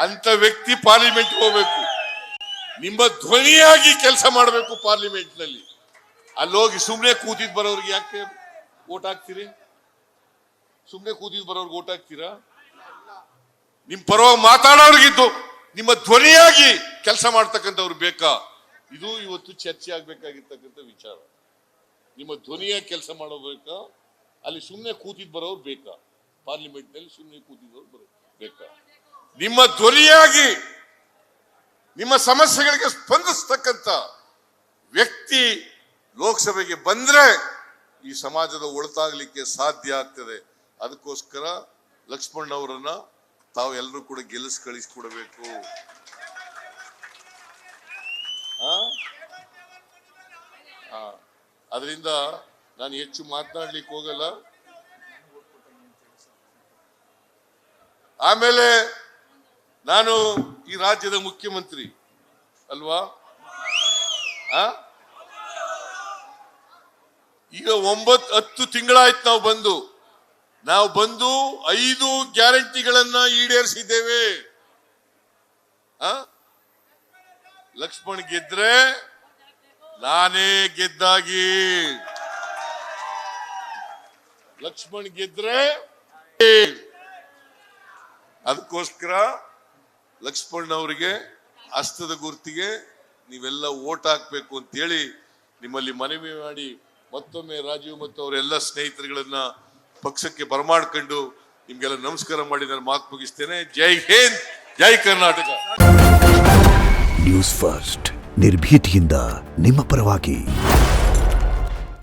ಅಂತ ವ್ಯಕ್ತಿ ಪಾರ್ಲಿಮೆಂಟ್ ಹೋಗ್ಬೇಕು, ನಿಮ್ಮ ಧ್ವನಿಯಾಗಿ ಕೆಲಸ ಮಾಡಬೇಕು ಪಾರ್ಲಿಮೆಂಟ್ ನಲ್ಲಿ. ಅಲ್ಲೋಗಿ ಸುಮ್ನೆ ಕೂತಿದ್ ಬರೋರ್ಗೆ ಯಾಕೆ ಓಟ್ ಹಾಕ್ತೀರಿ? ಸುಮ್ನೆ ಕೂತಿದ್ ಬರೋರ್ಗೆ ಓಟ್ ಹಾಕ್ತೀರಾ? ನಿಮ್ ಪರವಾಗಿ ಮಾತಾಡೋರ್ಗಿದ್ದು ನಿಮ್ಮ ಧ್ವನಿಯಾಗಿ ಕೆಲಸ ಮಾಡ್ತಕ್ಕಂಥವ್ರು ಬೇಕಾ? ಇದು ಇವತ್ತು ಚರ್ಚೆ ಆಗ್ಬೇಕಾಗಿರ್ತಕ್ಕಂಥ ವಿಚಾರ. ನಿಮ್ಮ ಧ್ವನಿಯಾಗಿ ಕೆಲಸ ಮಾಡೋಬೇಕಾ? ಅಲ್ಲಿ ಸುಮ್ನೆ ಕೂತಿದ್ ಬರೋರು ಬೇಕಾ? ಪಾರ್ಲಿಮೆಂಟ್ ನಲ್ಲಿ ಸುಮ್ನೆ ಕೂತಿದ್ದವ್ರು ಬೇಕಾ? ನಿಮ್ಮ ಧ್ವನಿಯಾಗಿ ನಿಮ್ಮ ಸಮಸ್ಯೆಗಳಿಗೆ ಸ್ಪಂದಿಸ್ತಕ್ಕಂಥ ವ್ಯಕ್ತಿ ಲೋಕಸಭೆಗೆ ಬಂದ್ರೆ ಈ ಸಮಾಜದ ಒಳಿತಾಗ್ಲಿಕ್ಕೆ ಸಾಧ್ಯ ಆಗ್ತದೆ. ಅದಕ್ಕೋಸ್ಕರ ಲಕ್ಷ್ಮಣ್ ಅವರನ್ನ ತಾವು ಎಲ್ಲರೂ ಕೂಡ ಗೆಲ್ಲಿಸಿ ಕಳಿಸಿಕೊಡಬೇಕು. ಅದರಿಂದ ನಾನು ಹೆಚ್ಚು ಮಾತನಾಡ್ಲಿಕ್ಕೆ ಹೋಗಲ್ಲ. ಆಮೇಲೆ ನಾನು ಈ ರಾಜ್ಯದ ಮುಖ್ಯಮಂತ್ರಿ ಅಲ್ವಾ? ಈಗ 9-10 ತಿಂಗಳಾಯ್ತು ನಾವು ಬಂದು 5 ಗ್ಯಾರಂಟಿಗಳನ್ನ ಈಡೇರಿಸಿದ್ದೇವೆ. ಲಕ್ಷ್ಮಣ್ ಗೆದ್ರೆ ನಾನೇ ಗೆದ್ದಾಗಿ. ಲಕ್ಷ್ಮಣ್ ಗೆದ್ರೆ ಅದಕ್ಕೋಸ್ಕರ ಲಕ್ಷ್ಮಣ್ ಅವರಿಗೆ ಹಸ್ತದ ಗುರುತಿಗೆ ನೀವೆಲ್ಲ ಓಟ್ ಹಾಕ್ಬೇಕು ಅಂತ ಹೇಳಿ ನಿಮ್ಮಲ್ಲಿ ಮನವಿ ಮಾಡಿ ಮತ್ತೊಮ್ಮೆ ರಾಜೀವ್ ಮತ್ತು ಅವರೆಲ್ಲ ಸ್ನೇಹಿತರುಗಳನ್ನ ಪಕ್ಷಕ್ಕೆ ಬರಮಾಡ್ಕೊಂಡು ನಿಮ್ಗೆಲ್ಲ ನಮಸ್ಕಾರ ಮಾಡಿ ನಾನು ಮಾತು ಮುಗಿಸ್ತೇನೆ. ಜೈ ಹಿಂದ್, ಜೈ ಕರ್ನಾಟಕ. ನ್ಯೂಸ್ ಫಸ್ಟ್ ನಿರ್ಭೀತಿಯಿಂದ ನಿಮ್ಮ ಪರವಾಗಿ.